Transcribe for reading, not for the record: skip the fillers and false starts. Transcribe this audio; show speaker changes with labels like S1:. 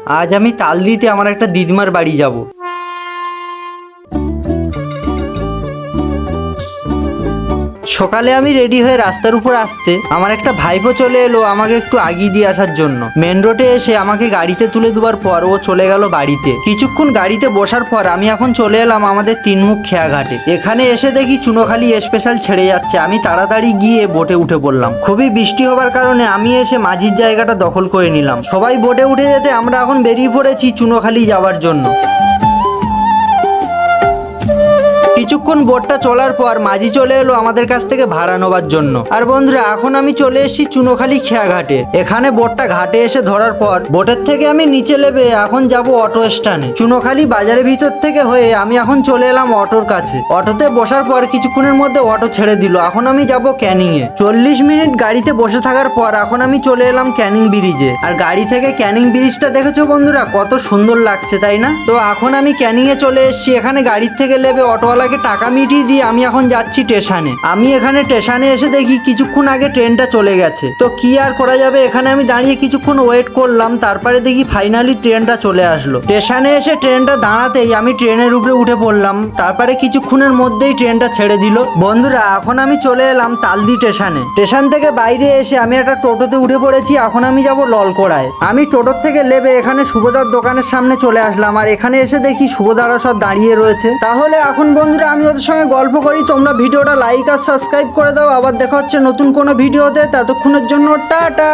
S1: আজ আমি তালদিতে আমার একটা দিদিমার বাড়ি যাব। সকালে আমি রেডি হয়ে রাস্তার উপর আসতে আমার একটা ভাইপো চলে এলো আমাকে একটু আগিয়ে দিয়ে আসার জন্য। মেন রোডে এসে আমাকে গাড়িতে তুলে দেওয়ার পর ও চলে গেল বাড়িতে। কিছুক্ষণ গাড়িতে বসার পর আমি এখন চলে এলাম আমাদের তিনমুখ খেয়া ঘাটে। এখানে এসে দেখি চুনোখালি স্পেশাল ছেড়ে যাচ্ছে। আমি তাড়াতাড়ি গিয়ে বোটে উঠে পড়লাম। খুবই বৃষ্টি হবার কারণে আমি এসে মাঝির জায়গাটা দখল করে নিলাম। সবাই বোটে উঠে যেতে আমরা এখন বেরিয়ে পড়েছি চুনোখালি যাওয়ার জন্য। কিছুক্ষণ বোটটা চলার পর মাঝি চলে এলো আমাদের কাছ থেকে ভাড়া নেওয়ার জন্য। আর বন্ধুরা এখন আমি চলে এসেছি চুনোখালি খেয়া ঘাটে। এখানে বোটটা ঘাটে এসে ধরার পর বোটের থেকে আমি নিচে নেমে এখন যাব অটো স্ট্যান্ডে। চুনোখালি বাজারের ভিতর থেকে হয়ে আমি এখন চলে এলাম অটোর কাছে। অটোতে বসার পর কিছুক্ষণের মধ্যে অটো ছেড়ে দিল। এখন আমি যাব ক্যানিং এ। 40 মিনিট গাড়িতে বসে থাকার পর এখন আমি চলে এলাম ক্যানিং ব্রিজে। আর গাড়ি থেকে ক্যানিং ব্রিজটা দেখেছো বন্ধুরা, কত সুন্দর লাগছে তাই না? তো এখন আমি ক্যানিং এ চলে এসেছি। এখানে গাড়ির থেকে নেমে অটোওয়ালাকে টাকা মিটিয়ে দিয়ে আমি এখন যাচ্ছি স্টেশনে। আমি এখানে স্টেশনে এসে দেখি কিছুক্ষণ আগে ট্রেনটা চলে গেছে। তো কি আর করা যাবে, এখানে আমি দাঁড়িয়ে কিছুক্ষণ ওয়েট করলাম। তারপরে দেখি ফাইনালি ট্রেনটা চলে আসলো। স্টেশনে এসে ট্রেনটা দাঁড়াতেই আমি ট্রেনের উপরে উঠে পড়লাম। তারপরে কিছুক্ষণের মধ্যেই ট্রেনটা ছেড়ে দিল। বন্ধুরা এখন আমি চলে এলাম তালদি স্টেশনে। স্টেশন থেকে বাইরে এসে আমি একটা টোটোতে উঠে পড়েছি। এখন আমি যাব ললকড়ায়। আমি টোটোর থেকে নেমে এখানে শুভদার দোকানের সামনে চলে আসলাম। আর এখানে এসে দেখি শুভদারা সব দাঁড়িয়ে রয়েছে। তাহলে এখন বন্ধুরা আমি ওদের সঙ্গে গল্প করি। তোমরা ভিডিওটা লাইক আর সাবস্ক্রাইব করে দাও। আবার দেখা হচ্ছে নতুন কোনো ভিডিওতে। ততক্ষণের জন্য টাটা।